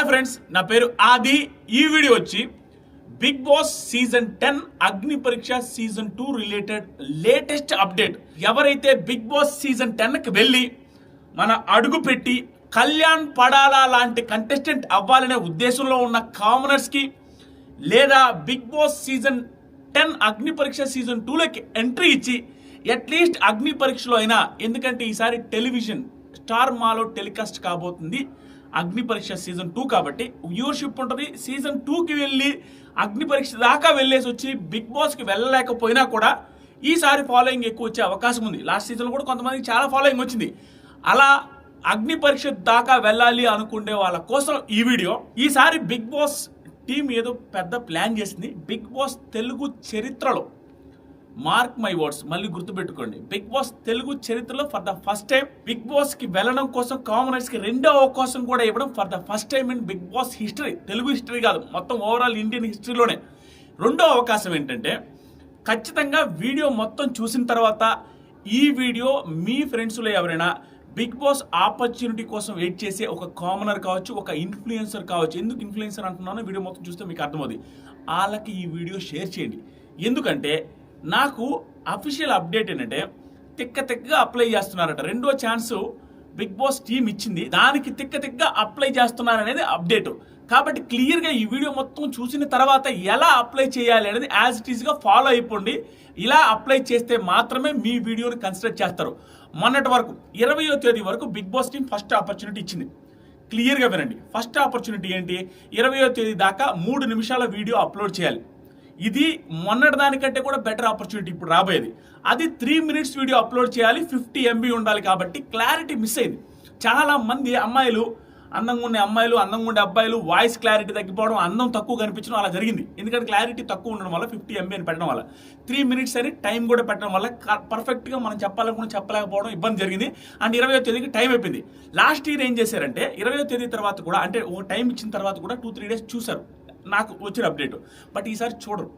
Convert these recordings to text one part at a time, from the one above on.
Friends, నా పేరు ఆది. ఈ వీడియో వచ్చి బిగ్ బాస్ సీజన్ 10 అగ్ని Pariksha season 2 related latest update. ఎవరైతే బిగ్ బాస్ సీజన్ 10కి వెళ్ళి మన అడుగు పెట్టి కళ్యాణ్ పడాలా లాంటి కంటెస్టెంట్ అవ్వాలనే ఉద్దేశంలో ఉన్న కామనర్స్ కి, లేదా బిగ్ బాస్ సీజన్ 10 అగ్ని పరీక్ష సీజన్ 2లోకి ఎంట్రీ ఇచ్చి అట్లీస్ట్ అగ్ని పరీక్షలో అయినా, ఎందుకంటే ఈసారి టెలివిజన్ స్టార్ మాలో టెలికాస్ట్ కాబోతుంది అగ్ని పరీక్ష సీజన్ 2 కాబట్టి వ్యూవర్షిప్ ఉంటుంది. సీజన్ 2కి వెళ్ళి అగ్ని పరీక్ష దాకా వెళ్ళేసి వచ్చి బిగ్ బాస్కి వెళ్ళలేకపోయినా కూడా ఈసారి ఫాలోయింగ్ ఎక్కువ వచ్చే అవకాశం ఉంది. లాస్ట్ సీజన్ కూడా కొంతమందికి చాలా ఫాలోయింగ్ వచ్చింది. అలా అగ్ని పరీక్ష దాకా వెళ్ళాలి అనుకునే వాళ్ళ కోసం ఈ వీడియో. ఈసారి బిగ్ బాస్ టీం ఏదో పెద్ద ప్లాన్ చేసింది. బిగ్ బాస్ తెలుగు చరిత్రలో, మార్క్ మై వర్డ్స్, మళ్ళీ గుర్తుపెట్టుకోండి, బిగ్ బాస్ తెలుగు చరిత్రలో for the first time Bigg Boss కి వెళ్ళడం కోసం కామనర్స్ కి రెండో అవకాశం కూడా ఇవ్వడం for the first time in Bigg Boss history. Telugu history కాదు, మొత్తం ఓవరాల్ ఇండియన్ హిస్టరీలోనే రెండో అవకాశం ఏంటంటే, ఖచ్చితంగా వీడియో మొత్తం చూసిన తర్వాత ఈ వీడియో మీ ఫ్రెండ్స్లో ఎవరైనా బిగ్ బాస్ ఆపర్చునిటీ కోసం వెయిట్ చేసే ఒక కామనర్ కావచ్చు, ఒక ఇన్ఫ్లుయెన్సర్ కావచ్చు. ఎందుకు ఇన్ఫ్లుయెన్సర్ అంటున్నానో వీడియో మొత్తం చూస్తే మీకు అర్థమవుతుంది. వాళ్ళకి ఈ వీడియో షేర్ చేయండి. ఎందుకంటే నాకు అఫీషియల్ అప్డేట్ ఏంటంటే, తిక్కగా అప్లై చేస్తున్నారట. రెండో ఛాన్స్ బిగ్ బాస్ టీం ఇచ్చింది, దానికి తిక్కగా అప్లై చేస్తున్నారనేది అప్డేట్. కాబట్టి క్లియర్గా ఈ వీడియో మొత్తం చూసిన తర్వాత ఎలా అప్లై చేయాలి అనేది యాజ్ ఇట్ ఈస్గా ఫాలో అయిపోండి. ఇలా అప్లై చేస్తే మాత్రమే మీ వీడియోని కన్సిడర్ చేస్తారు. మొన్నటి వరకు 20వ తేదీ వరకు Bigg Boss team first opportunity ఇచ్చింది. క్లియర్గా వినండి. ఫస్ట్ ఆపర్చునిటీ ఏంటి? 20వ తేదీ దాకా 3 నిమిషాల వీడియో అప్లోడ్ చేయాలి. ఇది మొన్నటి దానికంటే కూడా బెటర్ ఆపర్చునిటీ ఇప్పుడు రాబోయేది. అది 3 minutes వీడియో అప్లోడ్ చేయాలి, 50 MB ఉండాలి. కాబట్టి క్లారిటీ మిస్ అయింది. చాలా మంది అమ్మాయిలు, అందంగా ఉండే అమ్మాయిలు, అందంగా ఉండే అబ్బాయిలు వాయిస్ క్లారిటీ తగ్గిపోవడం, అందం తక్కువ కనిపించడం అలా జరిగింది. ఎందుకంటే క్లారిటీ తక్కువ ఉండడం వల్ల 50 MB అని పెట్టడం వల్ల 3 minutes అని టైం కూడా పెట్టడం వల్ల పర్ఫెక్ట్గా మనం చెప్పాలనుకుని చెప్పలేకపోవడం ఇబ్బంది జరిగింది. అండ్ 20వ తేదీకి టైం అయిపోయింది. లాస్ట్ ఇయర్ ఏం చేశారంటే, 20వ తేదీ తర్వాత కూడా, అంటే ఓ టైం ఇచ్చిన తర్వాత కూడా 2-3 days చూశారు, నాకు వచ్చిన అప్డేట్. బట్ ఈసారి చూడరు.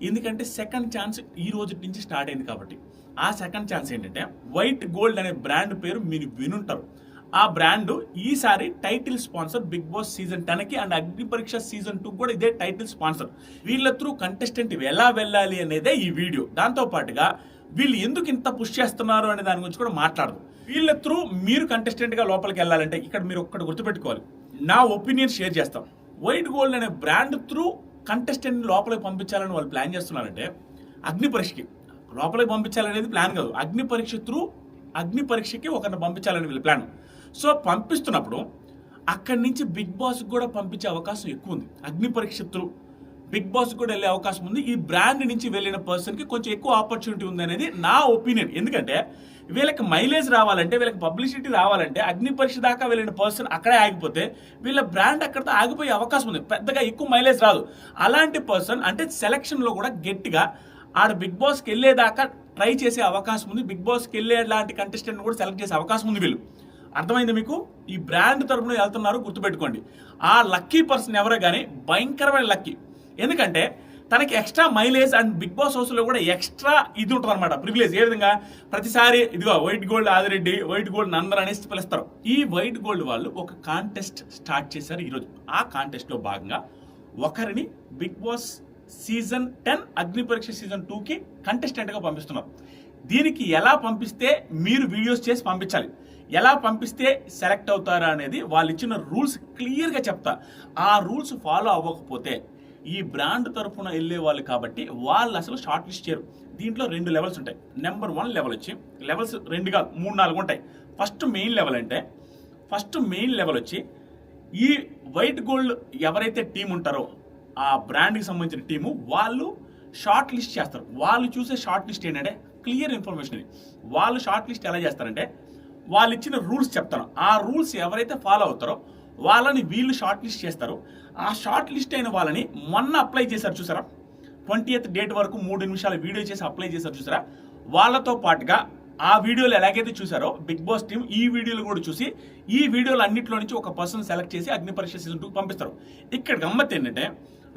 ఎందుకంటే సెకండ్ ఛాన్స్ ఈ రోజు నుంచి స్టార్ట్ అయింది. కాబట్టి ఆ సెకండ్ ఛాన్స్ ఏంటంటే, వైట్ గోల్డ్ అనే బ్రాండ్ పేరు మీరు వినుంటారు. ఆ బ్రాండ్ ఈసారి title sponsor Bigg Boss season 10కి అండ్ అగ్ని పరీక్ష సీజన్ 2 కూడా ఇదే టైటిల్ స్పాన్సర్. వీళ్ళ త్రూ కంటెస్టెంట్ ఎలా వెళ్ళాలి అనేదే ఈ వీడియో. దాంతో పాటుగా వీళ్ళు ఎందుకు ఇంత పుష్ చేస్తున్నారు అనే దాని గురించి కూడా మాట్లాడదు. వీళ్ళ త్రూ మీరు కంటెస్టెంట్ గా లోపలికి వెళ్ళాలంటే ఇక్కడ మీరు ఒక్కటి గుర్తుపెట్టుకోవాలి. నా ఒపీనియన్ షేర్ చేస్తాం. వైట్ గోల్డ్ అనే బ్రాండ్ త్రూ కంటెస్టెంట్ లోపలికి పంపించాలని వాళ్ళు ప్లాన్ చేస్తున్నారంటే, అగ్ని పరీక్షకి లోపలికి పంపించాలనేది ప్లాన్ కాదు, అగ్ని పరీక్ష త్రూ అగ్ని పరీక్షకి ఒకరిని పంపించాలని వీళ్ళ ప్లాన్. సో పంపిస్తున్నప్పుడు అక్కడి నుంచి బిగ్ బాస్ కూడా పంపించే అవకాశం ఎక్కువ ఉంది. అగ్ని పరీక్ష త్రూ బిగ్ బాస్ కూడా వెళ్ళే అవకాశం ఉంది. ఈ బ్రాండ్ నుంచి వెళ్ళిన పర్సన్కి కొంచెం ఎక్కువ ఆపర్చునిటీ ఉంది అనేది నా ఒపీనియన్. ఎందుకంటే వీళ్ళకి మైలేజ్ రావాలంటే, వీళ్ళకి పబ్లిసిటీ రావాలంటే, అగ్ని పరీక్ష దాకా వెళ్ళిన పర్సన్ అక్కడే ఆగిపోతే వీళ్ళ బ్రాండ్ అక్కడితో ఆగిపోయే అవకాశం ఉంది. పెద్దగా ఎక్కువ మైలేజ్ రాదు. అలాంటి పర్సన్ అంటే సెలక్షన్లో కూడా గట్టిగా ఆడ బిగ్ బాస్కి వెళ్ళేదాకా ట్రై చేసే అవకాశం ఉంది. బిగ్ బాస్కి వెళ్ళే లాంటి కంటెస్టెంట్ కూడా సెలెక్ట్ చేసే అవకాశం ఉంది. వీళ్ళు అర్థమైంది మీకు? ఈ బ్రాండ్ తరపున వెళ్తున్నారు, గుర్తుపెట్టుకోండి. ఆ లక్కీ పర్సన్ ఎవరో కానీ భయంకరమైన లక్కీ. ఎందుకంటే తనకి extra mileage and Bigg Boss హౌస్లో కూడా ఎక్స్ట్రా ఇది ఉంటుంది అనమాట, ప్రివిలేజ్. ఏ విధంగా? ప్రతిసారి ఇదిగో white gold Adireddy, white gold నందర్ అనేసి పిలుస్తారు. ఈ వైట్ గోల్డ్ వాళ్ళు ఒక కాంటెస్ట్ స్టార్ట్ చేశారు ఈరోజు. ఆ కాంటెస్ట్లో భాగంగా ఒకరిని బిగ్ బాస్ సీజన్ 10 అగ్ని పరీక్ష సీజన్ 2కి కంటెస్టెంట్గా పంపిస్తున్నారు. దీనికి ఎలా పంపిస్తే మీరు వీడియోస్ చేసి పంపించాలి, ఎలా పంపిస్తే సెలెక్ట్ అవుతారా అనేది వాళ్ళు ఇచ్చిన రూల్స్ క్లియర్గా చెప్తా. ఆ రూల్స్ ఫాలో అవ్వకపోతే ఈ బ్రాండ్ తరఫున వెళ్ళే వాళ్ళు కాబట్టి వాళ్ళు అసలు షార్ట్ లిస్ట్ చేయరు. దీంట్లో 2 లెవెల్స్ ఉంటాయి. నెంబర్ 1 లెవెల్ వచ్చి, లెవెల్స్ 2 కాదు 3-4 ఉంటాయి. ఫస్ట్ మెయిన్ లెవెల్ వచ్చి, ఈ వైట్ గోల్డ్ ఎవరైతే టీం ఉంటారో ఆ బ్రాండ్కి సంబంధించిన టీము వాళ్ళు షార్ట్ లిస్ట్ చేస్తారు. వాళ్ళు చూసే షార్ట్ లిస్ట్ ఏంటంటే క్లియర్ ఇన్ఫర్మేషన్. ఇది వాళ్ళు షార్ట్ లిస్ట్ ఎలా చేస్తారంటే, వాళ్ళు ఇచ్చిన రూల్స్ చెప్తాను, ఆ రూల్స్ ఎవరైతే ఫాలో అవుతారో వాళ్ళని వీళ్ళు షార్ట్ లిస్ట్ చేస్తారు. ఆ షార్ట్ లిస్ట్ అయిన వాళ్ళని మొన్న అప్లై చేశారు చూసారా, 20th డేట్ వరకు 3 నిమిషాల వీడియో చేసి అప్లై చేశారు చూసారా, వాళ్ళతో పాటుగా ఆ వీడియోలు ఎలాగైతే చూసారో బిగ్ బాస్ టీం ఈ వీడియోలు కూడా చూసి ఈ వీడియోలు అన్నింటిలో నుంచి ఒక పర్సన్ సెలెక్ట్ చేసి అగ్ని పరీక్ష సీజన్ 2 పంపిస్తారు. ఇక్కడ గమ్మత్ ఏంటంటే,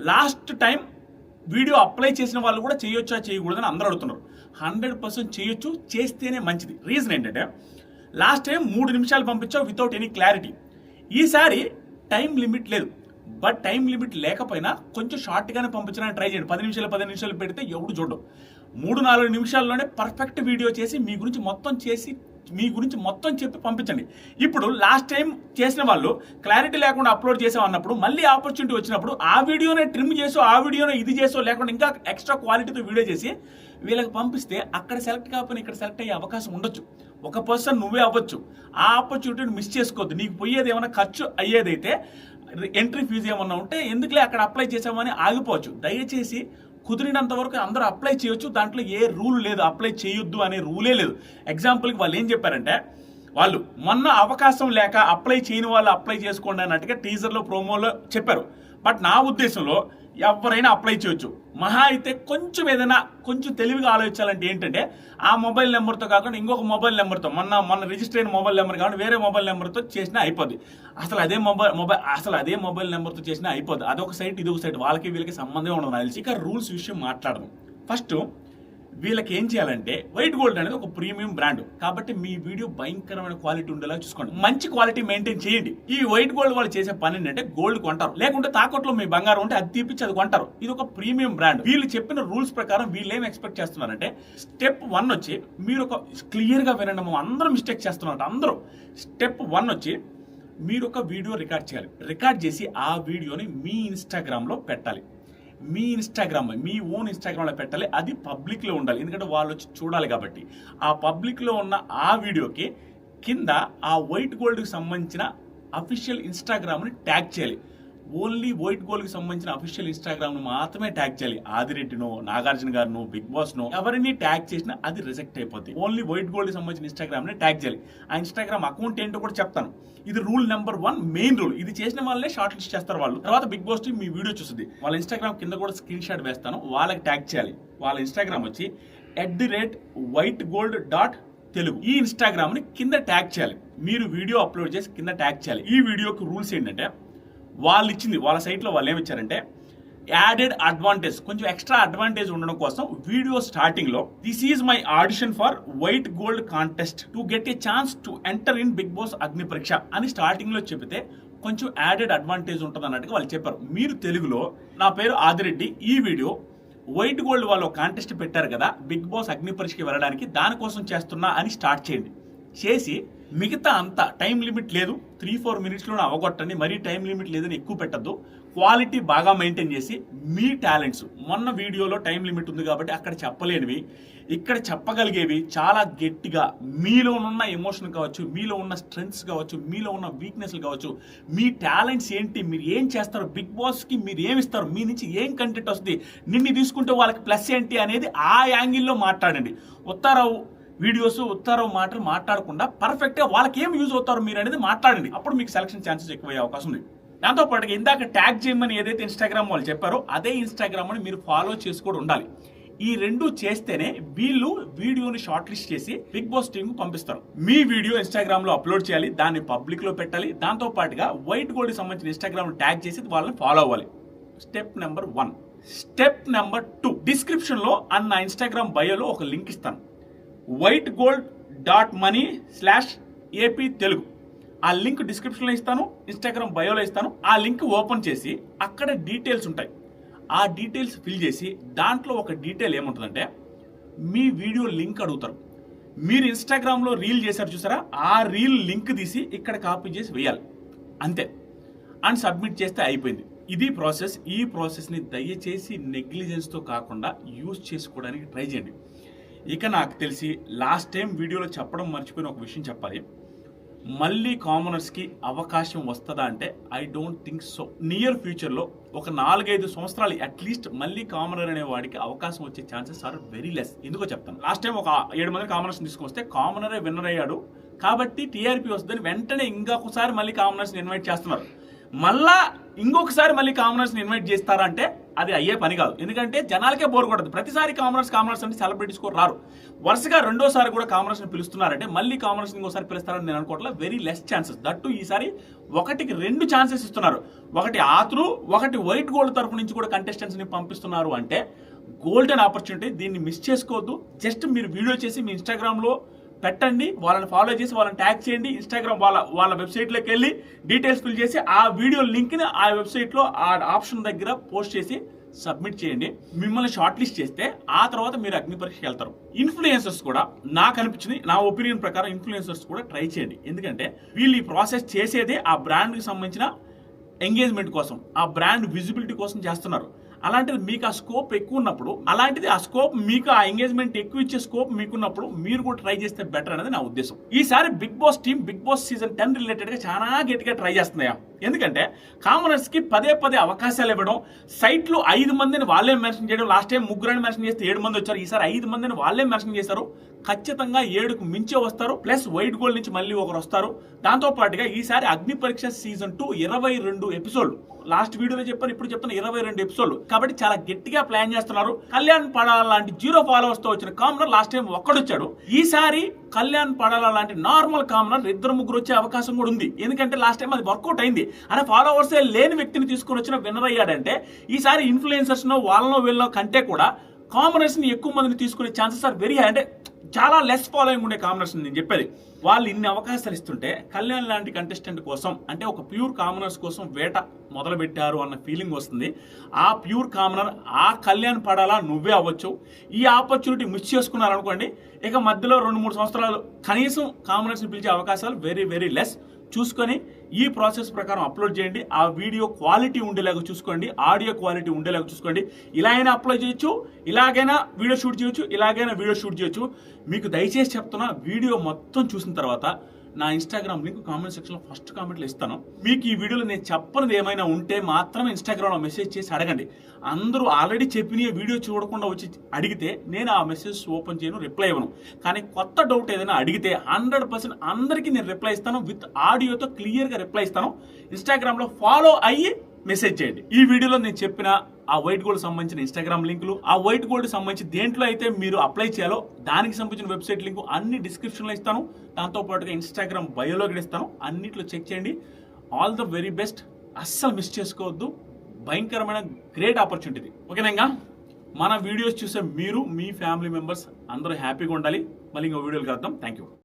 లాస్ట్ టైం వీడియో అప్లై చేసిన వాళ్ళు కూడా చేయొచ్చా చేయకూడదని అందరూ అడుగుతున్నారు. 100% చేయొచ్చు, చేస్తేనే మంచిది. రీజన్ ఏంటంటే, లాస్ట్ టైం 3 నిమిషాలు పంపించావు వితౌట్ ఎనీ క్లారిటీ. ఈసారి టైం లిమిట్ లేదు. బట్ టైం లిమిట్ లేకపోయినా కొంచెం షార్ట్గానే పంపించడానికి ట్రై చేయండి. 10 నిమిషాలు పెడితే ఎవడు చూడడం. 3-4 నిమిషాల్లోనే పర్ఫెక్ట్ వీడియో చేసి మీ గురించి మొత్తం చెప్పి పంపించండి. ఇప్పుడు లాస్ట్ టైం చేసిన వాళ్ళు క్లారిటీ లేకుండా అప్లోడ్ చేసామన్నప్పుడు మళ్ళీ ఆపర్చునిటీ వచ్చినప్పుడు ఆ వీడియోనే ట్రిమ్ చేసో, ఆ వీడియోనే ఇది చేసో, లేకుండా ఇంకా ఎక్స్ట్రా క్వాలిటీతో వీడియో చేసి వీళ్ళకి పంపిస్తే అక్కడ సెలెక్ట్ కాకపోయినా ఇక్కడ సెలెక్ట్ అయ్యే అవకాశం ఉండొచ్చు. ఒక పర్సన్ నువ్వే అవ్వచ్చు. ఆ ఆపర్చునిటీని మిస్ చేసుకోవద్దు. నీకు పోయేది ఏమైనా ఖర్చు అయ్యేదైతే, ఎంట్రీ ఫీజు ఏమన్నా ఉంటే ఎందుకులే అక్కడ అప్లై చేసామని ఆగిపోవచ్చు. దయచేసి కుదిరినంత వరకు అందరూ అప్లై చేయొచ్చు. దాంట్లో ఏ రూల్ లేదు, అప్లై చేయొద్దు అనే రూలే లేదు. ఎగ్జాంపుల్కి వాళ్ళు ఏం చెప్పారంటే, వాళ్ళు మొన్న అవకాశం లేక అప్లై చేయని వాళ్ళు అప్లై చేసుకోండి అన్నట్టుగా టీజర్లో ప్రోమోలో చెప్పారు. బట్ నా ఉద్దేశంలో ఎవరైనా అప్లై చేయొచ్చు. మహా అయితే కొంచెం తెలివిగా ఆలోచించాలంటే ఏంటంటే, ఆ మొబైల్ నెంబర్తో కాకుండా ఇంకొక మొబైల్ నెంబర్తో, మొన్న రిజిస్టర్ అయిన మొబైల్ నెంబర్ కాకుండా వేరే మొబైల్ నెంబర్తో చేసినా అయిపోద్ది. అసలు అదే మొబైల్ నెంబర్తో చేసినా అయిపోద్ది. అదొక సైట్, ఇదొక సైట్, వాళ్ళకి వీళ్ళకి సంబంధం ఉండదు. నాకు తెలిసి ఇక రూల్స్ విషయం మాట్లాడదాం. ఫస్ట్ వీళ్ళకి ఏం చేయాలంటే, వైట్ గోల్డ్ అనేది ఒక ప్రీమియం బ్రాండ్ కాబట్టి మీ వీడియో భయంకరమైన క్వాలిటీ ఉండేలా చూసుకోండి. మంచి క్వాలిటీ మెయింటైన్ చేయండి. ఈ వైట్ గోల్డ్ వాళ్ళు చేసే పని ఏంటంటే, గోల్డ్ కొంటారు, లేకుంటే తాకట్లో మీ బంగారం ఉంటే అది తీపిచ్చి అది కొంటారు. ఇది ఒక ప్రీమియం బ్రాండ్. వీళ్ళు చెప్పిన రూల్స్ ప్రకారం వీళ్ళు ఏం ఎక్స్పెక్ట్ చేస్తున్నారంటే, స్టెప్ 1 వచ్చి మీరు ఒక క్లియర్ గా వినండి. అందరూ మిస్టేక్ చేస్తున్నారు. అందరూ స్టెప్ 1 వచ్చి మీరు ఒక వీడియో రికార్డ్ చేయాలి. రికార్డ్ చేసి ఆ వీడియోని మీ ఇన్స్టాగ్రామ్ లో పెట్టాలి. మీ ఓన్ ఇన్స్టాగ్రామ్లో పెట్టాలి. అది పబ్లిక్లో ఉండాలి, ఎందుకంటే వాళ్ళు వచ్చి చూడాలి కాబట్టి. ఆ పబ్లిక్లో ఉన్న ఆ వీడియోకి కింద ఆ వైట్ గోల్డ్కి సంబంధించిన అఫీషియల్ ఇన్స్టాగ్రామ్ని ట్యాగ్ చేయాలి. ఓన్లీ వైట్ గోల్డ్కి సంబంధించిన అఫీషియల్ ఇన్స్టాగ్రామ్ను మాత్రమే ట్యాగ్ చేయాలి. ఆదిరెడ్డినో, నాగార్జున గారినో, బిగ్ బాస్నో ఎవరిని ట్యాగ్ చేసినా అది రిజెక్ట్ అయిపోతుంది. ఓన్లీ వైట్ గోల్డ్కి సంబంధించిన ఇన్స్టాగ్రామ్ని ట్యాగ్ చేయాలి. ఆ ఇన్స్టాగ్రామ్ అకౌంట్ ఏంటో కూడా చెప్తాను. ఇది రూల్ నెంబర్ 1, మెయిన్ రూల్. ఇది చేసిన వాళ్ళనే షార్ట్ లిస్ట్ చేస్తారు వాళ్ళు. తర్వాత బిగ్ బాస్ టీమ్ మీ వీడియో చూస్తుంది. వాళ్ళ ఇన్స్టాగ్రామ్ కింద కూడా స్క్రీన్ షాట్ వేస్తాను, వాళ్ళకి ట్యాగ్ చేయాలి. వాళ్ళ ఇన్స్టాగ్రామ్ వచ్చి @whitegold.telugu. ఈ ఇన్స్టాగ్రామ్ ని కింద ట్యాగ్ చేయాలి. మీరు వీడియో అప్లోడ్ చేసి కింద ట్యాగ్ చేయాలి. ఈ వీడియోకి రూల్స్ ఏంటంటే, వాళ్ళ సైట్ లో వాళ్ళు ఏమిచ్చారంటే, యాడెడ్ అడ్వాంటేజ్, కొంచెం ఎక్స్ట్రా అడ్వాంటేజ్ ఉండడం కోసం వీడియో స్టార్టింగ్ లో, this is my audition for white gold contest to get a chance to enter in Bigg Boss Agni Pariksha అని స్టార్టింగ్ లో చెబితే కొంచెం యాడెడ్ అడ్వాంటేజ్ ఉంటుంది అన్నట్టుగా వాళ్ళు చెప్పారు. మీరు తెలుగులో, నా పేరు ఆదిరెడ్డి, ఈ వీడియో వైట్ గోల్డ్ వాళ్ళు కాంటెస్ట్ పెట్టారు కదా బిగ్ బాస్ అగ్ని పరీక్షకి వెళ్ళడానికి, దానికోసం చేస్తున్నా అని స్టార్ట్ చేయండి. చేసి మిగతా అంతా టైం లిమిట్ లేదు, 3-4 మినిట్స్లోనే అవగొట్టండి. మరీ టైం లిమిట్ లేదని ఎక్కువ పెట్టద్దు. క్వాలిటీ బాగా మెయింటైన్ చేసి మీ టాలెంట్స్, మొన్న వీడియోలో టైం లిమిట్ ఉంది కాబట్టి అక్కడ చెప్పలేనివి ఇక్కడ చెప్పగలిగేవి చాలా గట్టిగా, మీలో ఉన్న ఎమోషన్ కావచ్చు, మీలో ఉన్న స్ట్రెంగ్త్స్ కావచ్చు, మీలో ఉన్న వీక్నెస్లు కావచ్చు, మీ టాలెంట్స్ ఏంటి, మీరు ఏం చేస్తారు, బిగ్ బాస్కి మీరు ఏమి ఇస్తారు, మీ నుంచి ఏం కంటెంట్ వస్తుంది, నిన్ను తీసుకుంటే వాళ్ళకి ప్లస్ ఏంటి అనేది ఆ యాంగిల్లో మాట్లాడండి. ఉత్తరావు వీడియోస్, ఉత్తరావు మాటలు మాట్లాడకుండా పర్ఫెక్ట్గా వాళ్ళకి ఏం యూజ్ అవుతారు మీరు అనేది మాట్లాడండి. అప్పుడు మీకు సెలక్షన్ ఛాన్సెస్ ఎక్కువ అయ్యే అవకాశం ఉంది. దాంతో పాటుగా ఇందాక ట్యాగ్ చేయమని ఏదైతే ఇన్స్టాగ్రామ్ వాళ్ళు చెప్పారో అదే ఇన్స్టాగ్రామ్ అని మీరు ఫాలో చేసి కూడా ఉండాలి. ఈ రెండు చేస్తేనే వీళ్ళు వీడియోని షార్ట్ లిస్ట్ చేసి బిగ్ బాస్ టీమ్ కు పంపిస్తారు. మీ వీడియో ఇన్స్టాగ్రామ్ లో అప్లోడ్ చేయాలి, దాన్ని పబ్లిక్ లో పెట్టాలి. దాంతో పాటుగా వైట్ గోల్డ్ కి సంబంధించిన ఇన్స్టాగ్రామ్ ట్యాగ్ చేసి వాళ్ళని ఫాలో అవ్వాలి. Step number 1. Step number 2, description లో నా ఇన్స్టాగ్రామ్ బయోలో ఒక లింక్ ఇస్తాను, whitegold.money/AP Telugu. ఆ లింక్ డిస్క్రిప్షన్ లో ఇస్తాను, ఇన్స్టాగ్రామ్ బయోలో ఇస్తాను. ఆ లింక్ ఓపెన్ చేసి అక్కడ డీటెయిల్స్ ఉంటాయి. ఆ డీటెయిల్స్ ఫిల్ చేసి దాంట్లో ఒక డీటెయిల్ ఏముంటుందంటే, మీ వీడియో లింక్ అడుగుతారు. మీరు ఇన్స్టాగ్రామ్లో రీల్ చేశారు చూసారా, ఆ రీల్ లింక్ తీసి ఇక్కడ కాపీ చేసి వేయాలి, అంతే. అండ్ సబ్మిట్ చేస్తే అయిపోయింది. ఇది ప్రాసెస్. ఈ ప్రాసెస్ని దయచేసి నెగ్లిజెన్స్తో కాకుండా యూజ్ చేసుకోవడానికి ట్రై చేయండి. ఇక నాకు తెలిసి లాస్ట్ టైం వీడియోలో చెప్పడం మర్చిపోయిన ఒక విషయం చెప్పాలి. మళ్ళీ కామనర్స్కి అవకాశం వస్తుందా అంటే I don't think so. Near ఫ్యూచర్లో ఒక 4-5 సంవత్సరాలు అట్లీస్ట్ మళ్ళీ కామనర్ అనే వాడికి అవకాశం వచ్చే ఛాన్సెస్ ఆర్ వెరీ లెస్. ఎందుకో చెప్తాను. లాస్ట్ టైం ఒక 7 మంది కామనర్స్ తీసుకొస్తే కామనరే విన్నర్ అయ్యాడు కాబట్టి టీఆర్పీ వస్తుందని వెంటనే ఇంకొకసారి మళ్ళీ కామనర్స్ని ఇన్వైట్ చేస్తున్నారు. మళ్ళా ఇంకొకసారి మళ్ళీ కామనర్స్ని ఇన్వైట్ చేస్తారంటే అది అయ్యే పని కాదు. ఎందుకంటే జనాలకే బోర్ కొట్టదు. ప్రతిసారి కామనర్స్ అంటే సెలబ్రిటీస్ కూడా రారు. వరుసగా రెండోసారి కూడా కామనర్స్ని పిలుస్తున్నారంటే మళ్ళీ కామనర్స్ ఇంకోసారి పిలుస్తారని నేను అనుకోవట్లేదు. Very less chances. దట్టు ఈసారి 1కి 2 ఛాన్సెస్ ఇస్తున్నారు. ఒకటి ఆత్రు, ఒకటి వైట్ గోల్డ్ తరపు నుంచి కూడా కంటెస్టెంట్స్ని పంపిస్తున్నారు. అంటే గోల్డెన్ ఆపర్చునిటీ, దీన్ని మిస్ చేసుకోవద్దు. జస్ట్ మీరు వీడియో చేసి మీ ఇన్స్టాగ్రామ్లో పెట్టండి, వాళ్ళని ఫాలో చేసి వాళ్ళని ట్యాగ్ చేయండి. ఇన్స్టాగ్రామ్ వాళ్ళ వెబ్సైట్లోకి వెళ్ళి డీటెయిల్స్ ఫిల్ చేసి ఆ వీడియో లింక్ని ఆ వెబ్సైట్లో ఆ ఆప్షన్ దగ్గర పోస్ట్ చేసి సబ్మిట్ చేయండి. మిమ్మల్ని షార్ట్ లిస్ట్ చేస్తే ఆ తర్వాత మీరు అగ్ని పరీక్షకి వెళ్తారు. ఇన్ఫ్లుయెన్సర్స్ కూడా నాకు అనిపించింది, నా ఒపీనియన్ ప్రకారం ఇన్ఫ్లుయెన్సర్స్ కూడా ట్రై చేయండి. ఎందుకంటే వీళ్ళు ఈ ప్రాసెస్ చేసేదే ఆ బ్రాండ్కి సంబంధించిన ఎంగేజ్మెంట్ కోసం, ఆ బ్రాండ్ విజిబిలిటీ కోసం చేస్తున్నారు. అలాంటిది మీకు ఆ స్కోప్ ఎక్కువ ఉన్నప్పుడు, అలాంటిది ఆ స్కోప్ మీకు ఆ ఎంగేజ్మెంట్ ఎక్కువ ఇచ్చే స్కోప్ మీకున్నప్పుడు మీరు కూడా ట్రై చేస్తే బెటర్ అనేది నా ఉద్దేశం. ఈసారి Bigg Boss team Bigg Boss season 10 related గా చాలా గట్టిగా ట్రై చేస్తున్నాయా. ఎందుకంటే కామనర్స్ కి పదే అవకాశాలు ఇవ్వడం, సైట్లు 5 మందిని వాళ్ళే మెన్షన్ చేయడం. లాస్ట్ టైం 3 మెన్షన్ చేస్తే 7 మంది వచ్చారు. ఈసారి 5 మందిని వాళ్ళే మెన్షన్ చేశారు. ఖచ్చితంగా 7కు మించే వస్తారు. ప్లస్ వైట్ గోల్డ్ నుంచి మళ్ళీ ఒకరు వస్తారు. దాంతో పాటుగా ఈసారి అగ్ని పరీక్ష సీజన్ 2 22 ఎపిసోడ్లు. లాస్ట్ వీడియోలో చెప్పాను, ఇప్పుడు చెప్తాను 22 ఎపిసోడ్లు. కాబట్టి చాలా గట్టిగా ప్లాన్ చేస్తున్నారు. కళ్యాణ్ పడాల లాంటి 0 ఫాలోవర్స్ తో వచ్చిన కామనర్ లాస్ట్ టైం ఒక్కడొచ్చాడు. ఈసారి కళ్యాణ్ పడాల లాంటి నార్మల్ కామనర్ 2-3 వచ్చే అవకాశం కూడా ఉంది. ఎందుకంటే లాస్ట్ టైం అది వర్కౌట్ అయింది. అనే ఫాలోవర్స్ లేని వ్యక్తిని తీసుకొని వచ్చిన విన్నర్ అయ్యాడంటే ఈసారి ఇన్ఫ్లుయెన్సర్స్ నో వాళ్ళనో వీళ్ళనో కంటే కూడా కామనర్స్ ని ఎక్కువ మందిని తీసుకునే ఛాన్సెస్ ఆర్ వెరీ హై. అంటే చాలా లెస్ ఫాలోయింగ్ ఉండే కామనర్స్ నేను చెప్పేది. వాళ్ళు ఇన్ని అవకాశాలు ఇస్తుంటే కళ్యాణ్ లాంటి కంటెస్టెంట్ కోసం, అంటే ఒక ప్యూర్ కామనర్స్ కోసం వేట మొదలు పెట్టారు అన్న ఫీలింగ్ వస్తుంది. ఆ ప్యూర్ కామనర్ ఆ కళ్యాణ్ పడాలా నువ్వే అవ్వచ్చు. ఈ ఆపర్చునిటీ మిస్ చేసుకున్నారు అనుకోండి, ఇక మధ్యలో 2-3 సంవత్సరాలు కనీసం కామనర్స్ ని పిలిచే అవకాశాలు వెరీ లెస్. చూసుకొని ఈ ప్రాసెస్ ప్రకారం అప్లోడ్ చేయండి. ఆ వీడియో క్వాలిటీ ఉండేలాగా చూసుకోండి, ఆడియో క్వాలిటీ ఉండేలాగా చూసుకోండి. ఇలా అయినా అప్లోడ్ చేయొచ్చు, ఇలాగైనా వీడియో షూట్ చేయొచ్చు, ఇలాగైనా వీడియో షూట్ చేయొచ్చు. మీకు దయచేసి చెప్తున్నా, వీడియో మొత్తం చూసిన తర్వాత నా ఇన్స్టాగ్రామ్ లింక్ కామెంట్ సెక్షన్లో ఫస్ట్ కామెంట్లో ఇస్తాను. మీకు ఈ వీడియోలో నేను చెప్పనిది ఏమైనా ఉంటే మాత్రమే ఇన్స్టాగ్రామ్లో మెసేజ్ చేసి అడగండి. అందరూ ఆల్రెడీ చెప్పిన వీడియో చూడకుండా వచ్చి అడిగితే నేను ఆ మెసేజ్ ఓపెన్ చేయను, రిప్లై ఇవ్వను. కానీ కొత్త డౌట్ ఏదైనా అడిగితే 100% అందరికీ నేను రిప్లై ఇస్తాను. విత్ ఆడియోతో క్లియర్గా రిప్లై ఇస్తాను. ఇన్స్టాగ్రామ్లో ఫాలో అయ్యి మెసేజ్ చేయండి. ఈ వీడియోలో నేను చెప్పిన ఆ వైట్ గోల్డ్ సంబంధించిన ఇన్స్టాగ్రామ్ లింకులు, ఆ వైట్ గోల్డ్ సంబంధించి దేంట్లో అయితే మీరు అప్లై చేయాలో దానికి సంబంధించిన వెబ్సైట్ లింక్ అన్ని డిస్క్రిప్షన్లో ఇస్తాను. దాంతో పాటుగా ఇన్స్టాగ్రామ్ బయోలో కూడా ఇస్తాను. అన్నిట్లో చెక్ చేయండి. All the very best. అస్సలు మిస్ చేసుకోవద్దు. భయంకరమైన గ్రేట్ ఆపర్చునిటీ. ఓకేనా? మన వీడియోస్ చూసే మీరు, మీ ఫ్యామిలీ మెంబర్స్ అందరూ హ్యాపీగా ఉండాలి. మళ్ళీ ఇంకో వీడియోలు కలుద్దాం. Thank you.